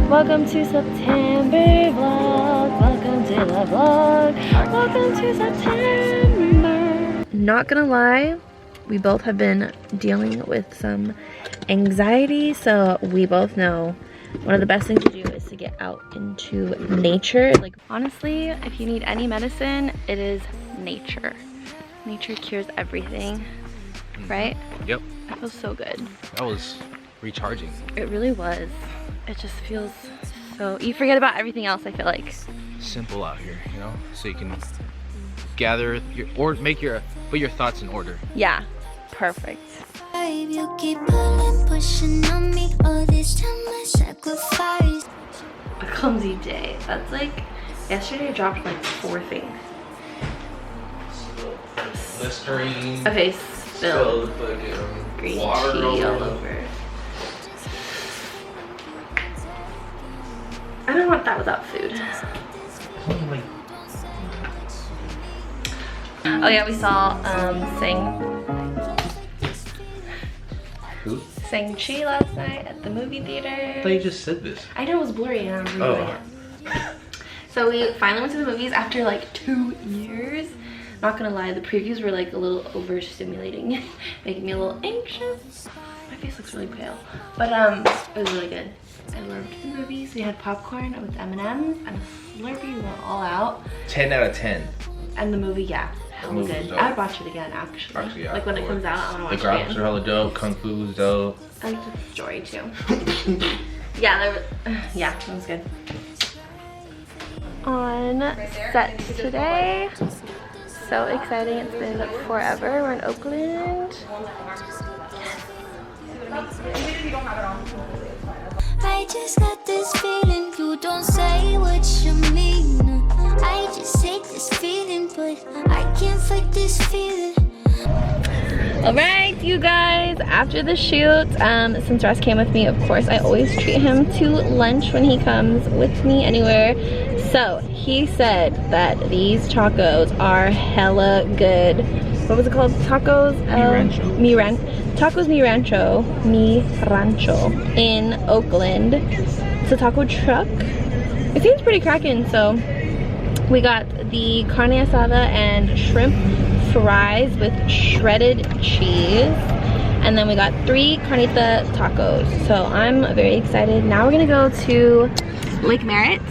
Welcome to September vlog. Welcome to the vlog. Welcome to September. Not gonna lie, we both have been dealing with some anxiety, so we both know one of the best things to do is to get out into nature. Like honestly, if you need any medicine, it is nature. Nature cures everything, right? Yep. That feels so good. That was recharging. It really was. It just feels so, you forget about everything else, I feel like. Simple out here, you know? So you can gather your, or make your, put your thoughts in order. Yeah, perfect. You keep pulling, pushing on me all this time I sacrifice. A clumsy day. That's like, yesterday I dropped like 4 things. Listerine. Okay, spilled green tea all over. I don't want that without food. Oh yeah, we saw Shang-Chi last night at the movie theater. I thought you just said this. I know it was blurry and I'm redoing it. So we finally went to the movies after like 2 years. Not gonna lie, the previews were like a little overstimulating, making me a little anxious. My face looks really pale, but it was really good. I loved the movies. We had popcorn with M&Ms and a Slurpee. We went all out. 10 out of 10. And the movie, yeah, hella good. I would watch it again, actually. Yeah, like when it comes out, I want to watch it again. The graphics are hella dope. Kung Fu's dope. I like the story too. Yeah, yeah, that was good. On set today. So exciting, it's been forever. We're in Oakland. I just got this feeling, you don't say what you mean. I just hate this feeling, but I can't fight this feeling. Alright, you guys, after the shoot, since Russ came with me, of course, I always treat him to lunch when he comes with me anywhere. So, he said that these tacos are hella good. What was it called? Tacos? Tacos Mi Rancho in Oakland. It's a taco truck. It seems pretty cracking, so we got the carne asada and shrimp fries with shredded cheese. And then we got 3 carnita tacos. So I'm very excited. Now we're gonna go to Lake Merritt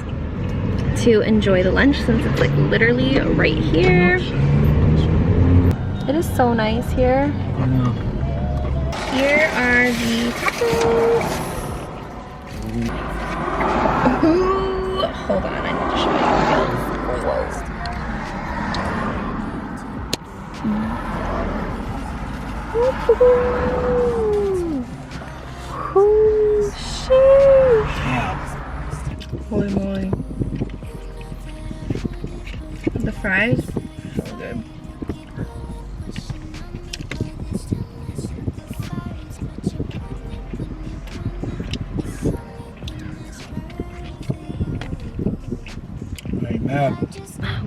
to enjoy the lunch since it's like literally right here. It is so nice here. I know. Here are the tacos. Ooh, hold on, I need to show you. Ooh, sheesh. Holy moly. The fries, so good.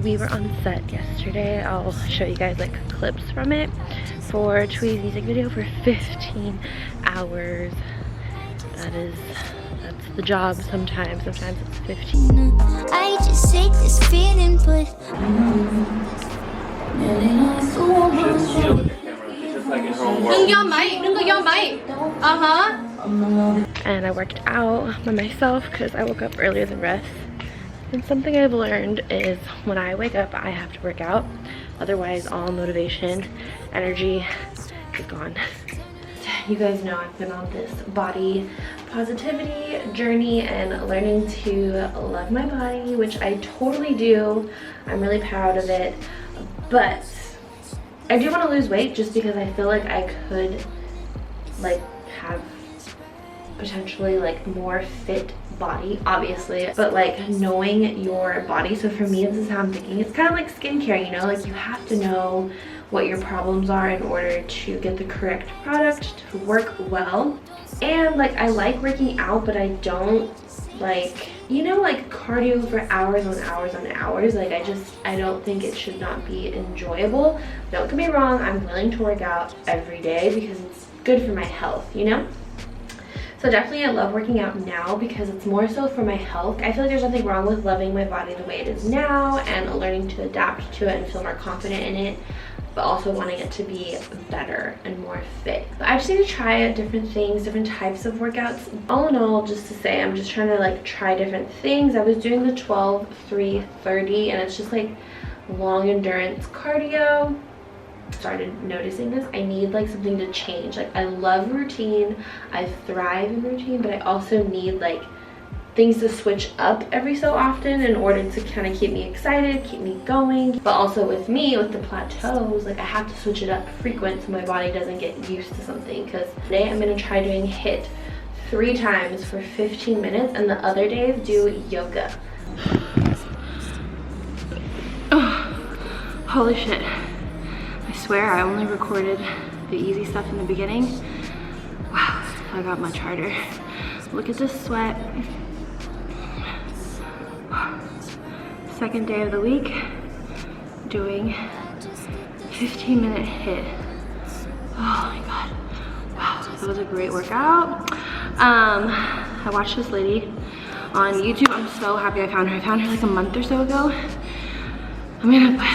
We were on set yesterday. I'll show you guys like clips from it for Chewy's music video for 15 hours. That's the job sometimes. Sometimes it's 15. I just hate this feeling, but and I worked out by myself because I woke up earlier than rest. And something I've learned is when I wake up, I have to work out. Otherwise, all motivation, energy is gone. You guys know I've been on this body positivity journey and learning to love my body, which I totally do. I'm really proud of it. But I do want to lose weight just because I feel like I could like have potentially like more fit body, obviously, but like knowing your body. So for me, this is how I'm thinking. It's kind of like skincare, you know, like you have to know what your problems are in order to get the correct product to work well. And like I like working out, but I don't like, you know, like cardio for hours on hours on hours. Like I don't think it should not be enjoyable. Don't get me wrong, I'm willing to work out every day because it's good for my health, you know. So definitely I love working out now because it's more so for my health. I feel like there's nothing wrong with loving my body the way it is now and learning to adapt to it and feel more confident in it, but also wanting it to be better and more fit. But I just need to try out different things, different types of workouts. All in all, just to say, I'm just trying to like try different things. I was doing the 12-3-30 and it's just like long endurance cardio. Started noticing this. I need like something to change. Like I love routine, I thrive in routine, but I also need like things to switch up every so often in order to kind of keep me excited, keep me going. But also with me, with the plateaus, like I have to switch it up frequent so my body doesn't get used to something. Because today I'm gonna try doing HIIT 3 times for 15 minutes and the other days do yoga. Oh, holy shit. I swear I only recorded the easy stuff in the beginning. Wow, I got much harder. Look at this sweat. Second day of the week, doing 15-minute HIIT. Oh my god. Wow, that was a great workout. I watched this lady on YouTube. I'm so happy I found her. I found her like a month or so ago. I'm gonna put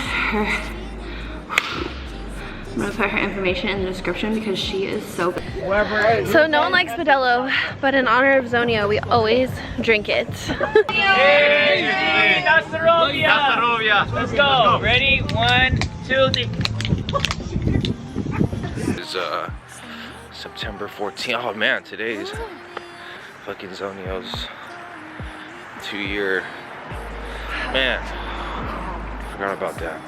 her information in the description because she is so good. So no one likes Modelo, but in honor of Zonio, we always drink it. Hey, that's the Rovia. Let's go. Ready? 1, 2, 3. It's September 14th. Oh man, today's fucking Zonio's 2-year. Man, forgot about that.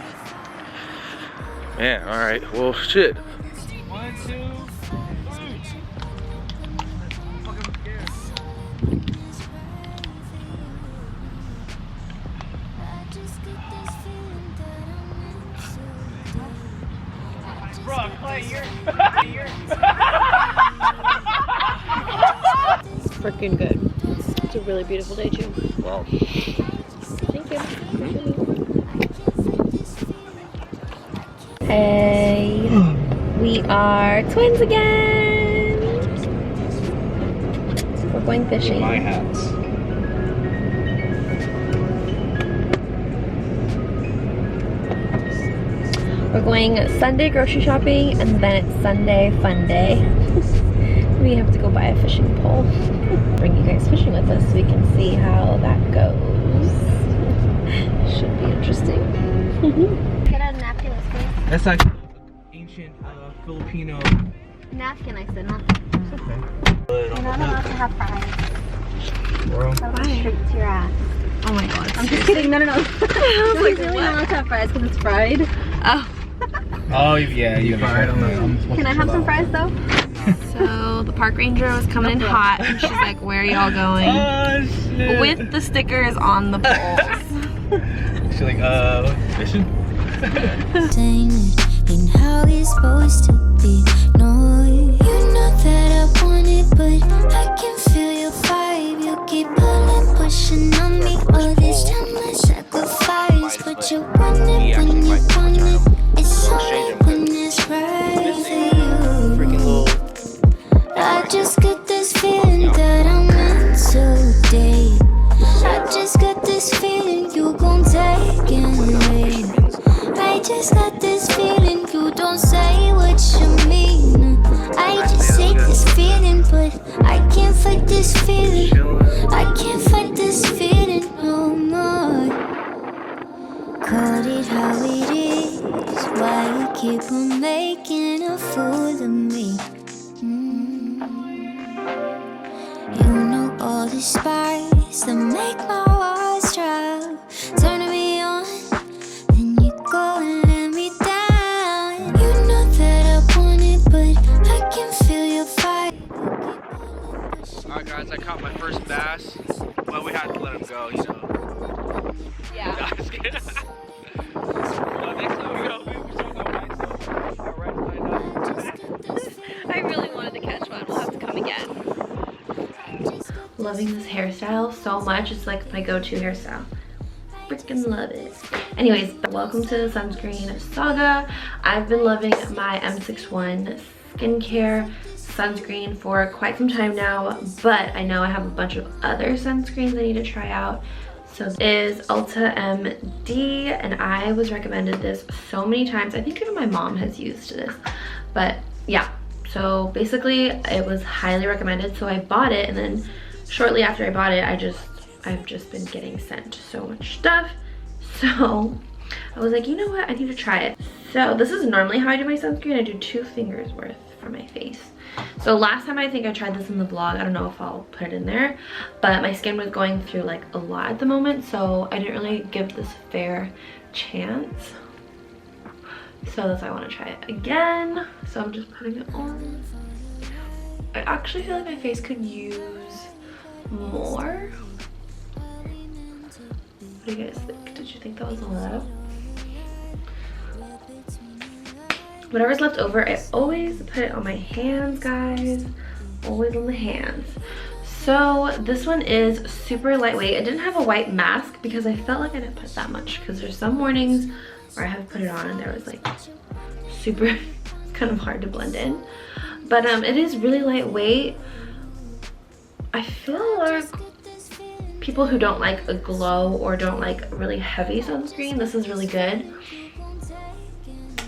Man, all right. Well, shit. 1, 2, 3. Bro, Clay, you're Freaking good. It's a really beautiful day too. Well, thank you. Hey, we are twins again. We're going fishing. my hats. We're going Sunday grocery shopping and then it's Sunday fun day. We have to go buy a fishing pole. Bring you guys fishing with us so we can see how that goes. Should be interesting. Get a napkin, please. that's like ancient Filipino. Napkin, I said, not. You're not allowed to have fries. Bro. That'll go straight to your ass. Oh my god. I'm just kidding. No. I was like, really not allowed to have fries because it's fried. Oh. Oh yeah, you fried on the. Can I have some fries though? So the park ranger was coming in hot and she's like, where are y'all going? Oh shit. With the stickers on the poles. She's like, fishing? And how it's supposed to be. No, you know that I want it, but I can feel your vibe. You keep pulling, pushing on me. All this time I sacrifice, but you want it when you want it. It's alright when it's right for you. Freaking little. I just got this feeling that I'm meant to date. I just got this feeling you gon' take it. I just got this feeling you don't say what you mean. I just hate this feeling, but I can't fight this feeling. I can't fight this feeling no more. Call it how it is. Why you keep on making a fool of me? You know all the spice that make my walls drop. Turning me on, then you go and let me down. You know that I want it, but I can feel your fire. Alright guys, I caught my first bass, but we had to let him go, you know. Yeah. No, I'm just kidding. Well, next time we go, we still go right, so our right lined up. I really wanted to catch one. We'll have to come again. Loving this hairstyle so much. It's like my go-to hairstyle. Freaking love it. Anyways, welcome to the Sunscreen Saga. I've been loving my M61 skincare sunscreen for quite some time now, but I know I have a bunch of other sunscreens I need to try out. So this is Ulta MD, and I was recommended this so many times. I think even my mom has used this, but yeah. So basically it was highly recommended, so I bought it, and then shortly after I bought it, I've just been getting sent so much stuff. So I was like, you know what, I need to try it. So this is normally how I do my sunscreen. I do 2 fingers worth for my face. So last time I think I tried this in the vlog, I don't know if I'll put it in there, but my skin was going through like a lot at the moment, so I didn't really give this a fair chance. So that's why I want to try it again. So I'm just putting it on. I actually feel like my face could use more. What do you guys think? Did you think that was a lot? Whatever's left over, I always put it on my hands, guys. Always on the hands. So this one is super lightweight. It didn't have a white mask because I felt like I didn't put that much, because there's some mornings where I have put it on and there was like super kind of hard to blend in. But it is really lightweight. I feel like people who don't like a glow or don't like really heavy sunscreen, this is really good.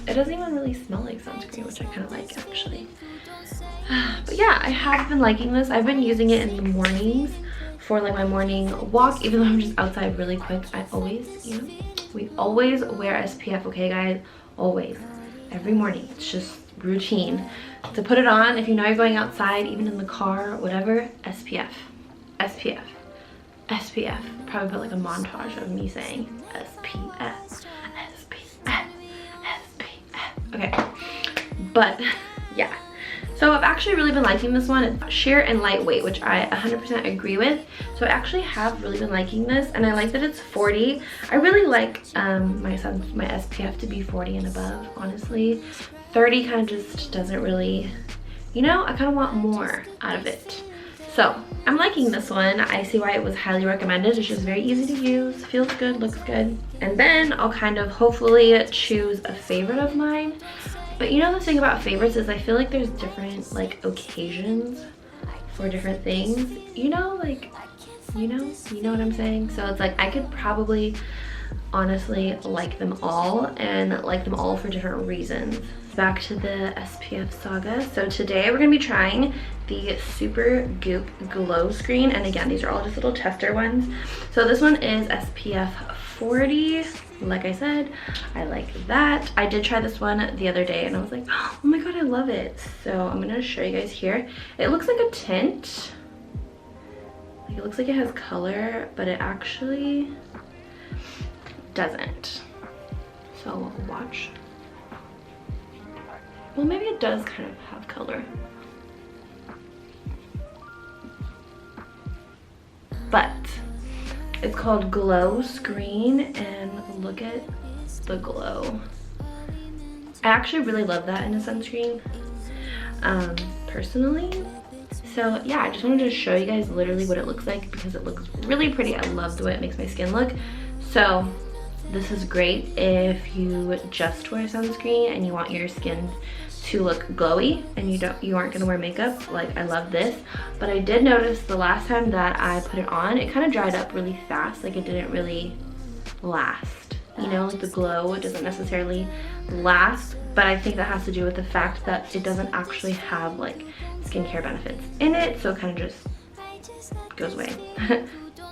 It doesn't even really smell like sunscreen, which I kind of like actually. But yeah, I have been liking this. I've been using it in the mornings for like my morning walk, even though I'm just outside really quick. I always, you know, we always wear SPF, okay guys? Always. Every morning. It's just routine. To put it on, if you know you're going outside, even in the car, whatever, SPF. SPF. SPF. Probably put like a montage of me saying SPF. Okay, but yeah, so I've actually really been liking this one. It's sheer and lightweight, which I 100% agree with. So I actually have really been liking this, and I like that it's 40. I really like my SPF to be 40 and above, honestly. 30 kind of just doesn't really, you know, I kind of want more out of it. So I'm liking this one. I see why it was highly recommended. It's just very easy to use, feels good, looks good. And then I'll kind of hopefully choose a favorite of mine. But you know, the thing about favorites is I feel like there's different like occasions for different things. You know, like, you know what I'm saying? So it's like I could probably honestly like them all, and like them all for different reasons. Back to the SPF saga. So today we're gonna be trying the Super Goop Glow Screen, and again, these are all just little tester ones. So this one is SPF 40. Like I said, I like that. I did try this one the other day and I was like, oh my god, I love it. So I'm gonna show you guys here. It looks like a tint. Like, it looks like it has color, but it actually doesn't. So watch. Well, maybe it does kind of have color. But it's called Glow Screen, and look at the glow. I actually really love that in a sunscreen, personally. So yeah, I just wanted to show you guys literally what it looks like because it looks really pretty. I love the way it makes my skin look. So this is great if you just wear sunscreen and you want your skin to look glowy and you aren't gonna wear makeup. Like, I love this. But I did notice the last time that I put it on, it kind of dried up really fast. Like, it didn't really last. You know, like the glow, it doesn't necessarily last, but I think that has to do with the fact that it doesn't actually have like skincare benefits in it, so it kind of just goes away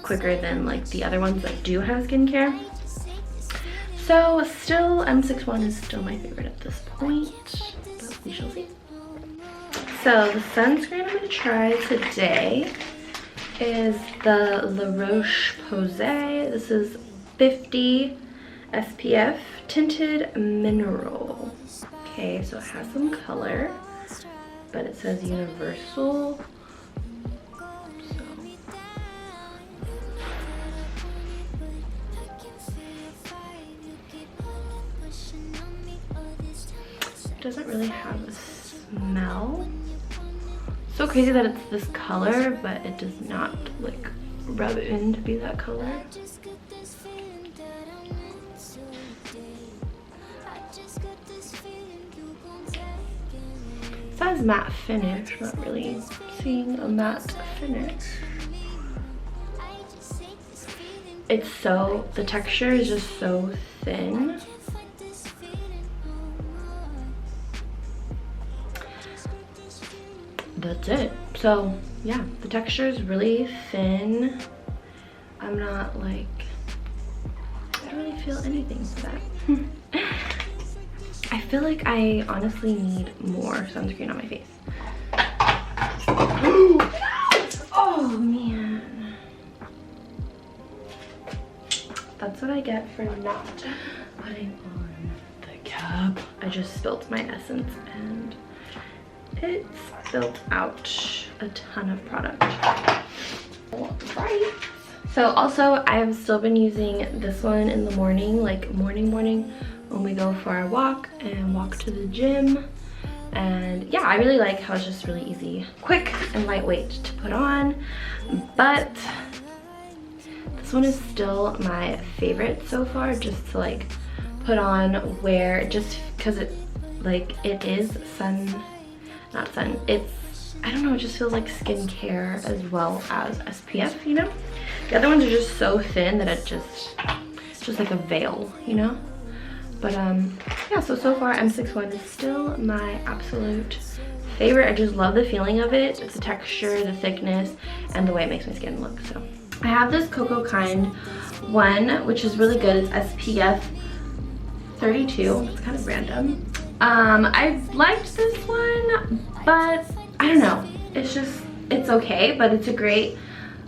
quicker than like the other ones that do have skincare. So still, M61 is still my favorite at this point, but we shall see. So the sunscreen I'm gonna try today is the La Roche-Posay. This is 50 SPF Tinted Mineral. Okay, so it has some color, but it says universal. Doesn't really have a smell. So crazy that it's this color, but it does not like rub in to be that color. It says matte finish, not really seeing a matte finish. It's so, the texture is just so thin. That's it. So yeah, the texture is really thin. I'm not like, I don't really feel anything for that. I feel like I honestly need more sunscreen on my face. Oh man. That's what I get for not putting on the cap. I just spilled my essence and it spilled out a ton of product. Alright. So also I have still been using this one in the morning, like morning when we go for our walk and walk to the gym. And yeah, I really like how it's just really easy, quick and lightweight to put on. But this one is still my favorite so far, just to like put on where, just because it like it is it's, I don't know, it just feels like skincare as well as SPF, you know? The other ones are just so thin that it's just like a veil, you know? But yeah, so far M61 is still my absolute favorite. I just love the feeling of it. It's the texture, the thickness, and the way it makes my skin look. So I have this Cocoa Kind one, which is really good. It's SPF 32. It's kind of random. I liked this one, but I don't know. It's just, it's okay, but it's a great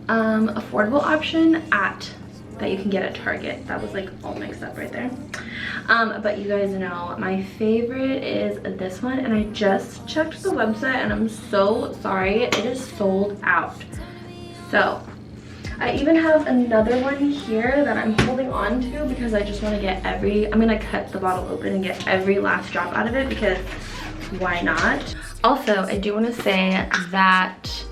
affordable option that you can get at Target. That was like all mixed up right there. But you guys know my favorite is this one, and I just checked the website and I'm so sorry, it is sold out. So I even have another one here that I'm holding on to because I just want to get I'm gonna cut the bottle open and get every last drop out of it, because why not? Also, I do want to say that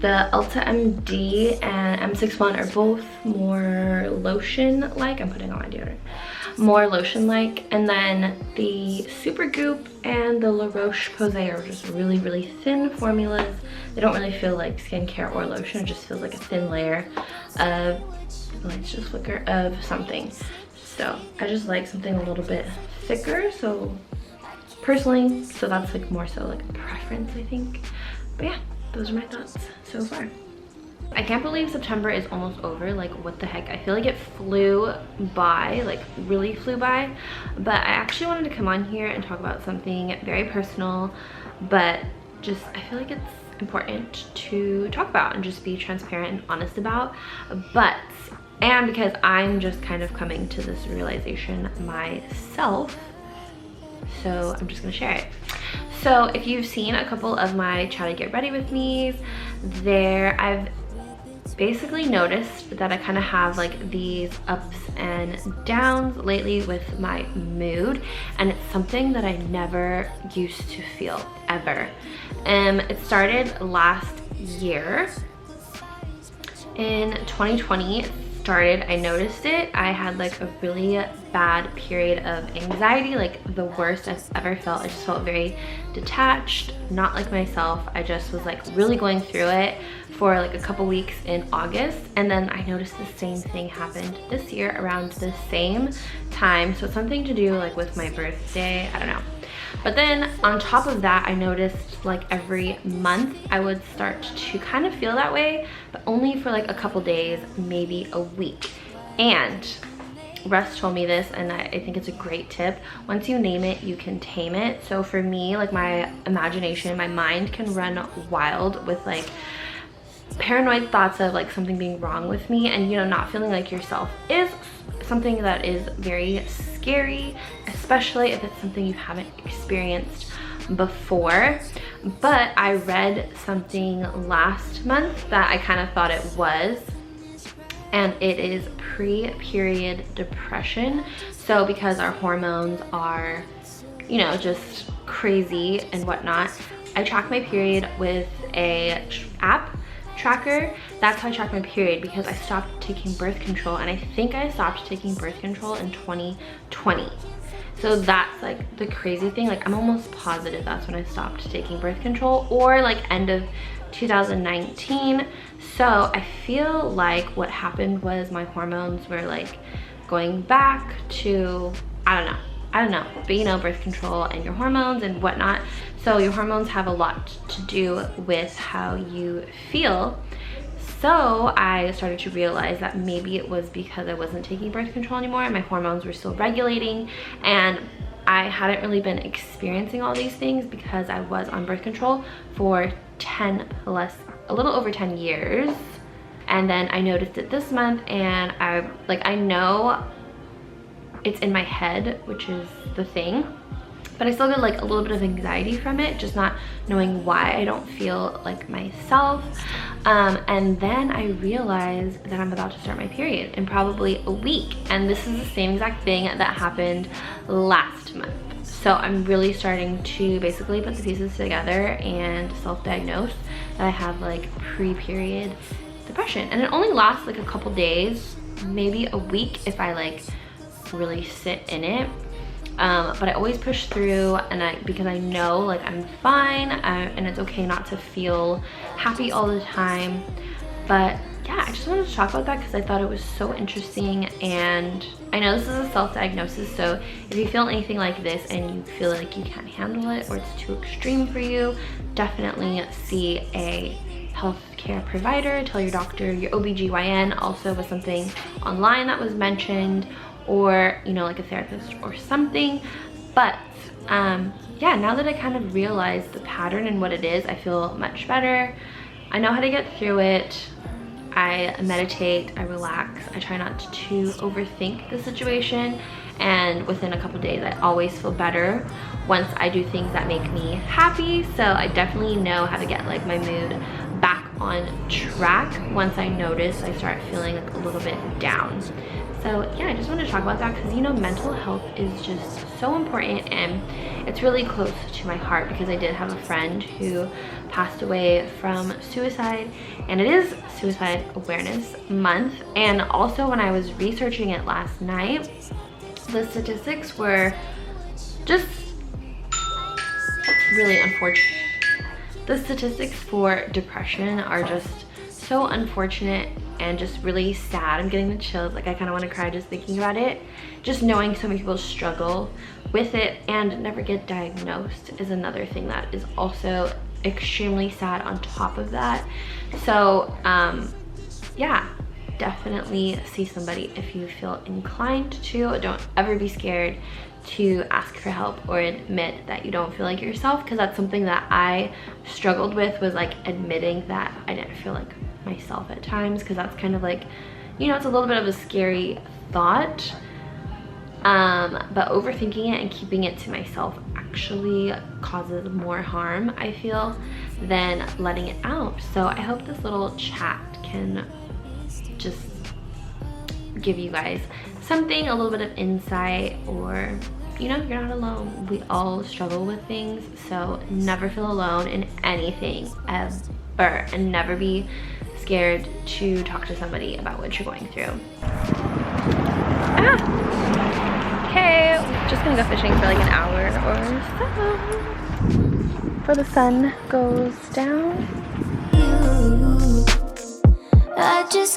the Ulta MD and M61 are both more lotion-like. I'm putting on my deodorant. More lotion-like. And then the Super Goop and the La Roche-Posay are just really, really thin formulas. They don't really feel like skincare or lotion. It just feels like a thin layer of, let's just flicker, of something. So I just like something a little bit thicker. So personally, so that's like more so like a preference, I think. But yeah, those are my thoughts so far. I can't believe September is almost over. Like, what the heck? I feel like it flew by, like really flew by. But I actually wanted to come on here and talk about something very personal, but just I feel like it's important to talk about and just be transparent and honest about. And because I'm just kind of coming to this realization myself, so I'm just gonna share it. So if you've seen a couple of my Try to Get Ready With Me's, I've basically noticed that I kind of have like these ups and downs lately with my mood, and it's something that I never used to feel ever. It started last year in 2020. I noticed it. I had like a really bad period of anxiety, like the worst I've ever felt. I just felt very detached, not like myself. I just was like really going through it for like a couple weeks in August, and then I noticed the same thing happened this year around the same time. So it's something to do like with my birthday, I don't know. But then on top of that, I noticed like every month I would start to kind of feel that way, but only for like a couple days, maybe a week. And Russ told me this, and I think it's a great tip. Once you name it, you can tame it. So for me, like my imagination, my mind can run wild with like paranoid thoughts of like something being wrong with me, and you know, not feeling like yourself is something that is very scary, especially if it's something you haven't experienced before. But I read something last month that I kind of thought it was, and it is pre-period depression. So because our hormones are, you know, just crazy and whatnot, I track my period with a app tracker. That's how I track my period, because I stopped taking birth control, and I think I stopped taking birth control in 2020. So that's like the crazy thing. Like I'm almost positive that's when I stopped taking birth control, or like end of 2019. So I feel like what happened was my hormones were like going back to, I don't know, but you know, birth control and your hormones and whatnot. So your hormones have a lot to do with how you feel. So I started to realize that maybe it was because I wasn't taking birth control anymore and my hormones were still regulating, and I hadn't really been experiencing all these things because I was on birth control for a little over 10 years. And then I noticed it this month, and I know it's in my head, which is the thing, but I still get like a little bit of anxiety from it, just not knowing why I don't feel like myself. And then I realized that I'm about to start my period in probably a week, and this is the same exact thing that happened last month. So I'm really starting to basically put the pieces together and self-diagnose that I have like pre-period depression, and it only lasts like a couple days, maybe a week if I like really sit in it. But I always push through, and because I know like I'm fine, and it's okay not to feel happy all the time. But yeah, I just wanted to talk about that because I thought it was so interesting. And I know this is a self-diagnosis, so if you feel anything like this and you feel like you can't handle it or it's too extreme for you, definitely see a healthcare provider. Tell your doctor, your OBGYN also was something online that was mentioned, or you know, like a therapist or something. But yeah, now that I kind of realized the pattern and what it is, I feel much better. I know how to get through it. I meditate, I relax, I try not to overthink the situation, and within a couple days I always feel better once I do things that make me happy. So I definitely know how to get like my mood back on track once I notice I start feeling like a little bit down. So yeah, I just wanted to talk about that because, you know, mental health is just so important, and it's really close to my heart because I did have a friend who passed away from suicide, and it is Suicide Awareness Month. And also when I was researching it last night, the statistics were just really unfortunate. The statistics for depression are just so unfortunate and just really sad. I'm getting the chills, like I kind of want to cry just thinking about it. Just knowing so many people struggle with it and never get diagnosed is another thing that is also extremely sad on top of that. So yeah, definitely see somebody if you feel inclined to. Don't ever be scared to ask for help or admit that you don't feel like yourself, because that's something that I struggled with, was like admitting that I didn't feel like myself at times, because that's kind of like, you know, it's a little bit of a scary thought. But overthinking it and keeping it to myself actually causes more harm, I feel, than letting it out. So I hope this little chat can just give you guys something, a little bit of insight, or, you know, you're not alone. We all struggle with things, so never feel alone in anything ever, and never be scared to talk to somebody about what you're going through. Okay, we're just gonna go fishing for like an hour or so before the sun goes down. I just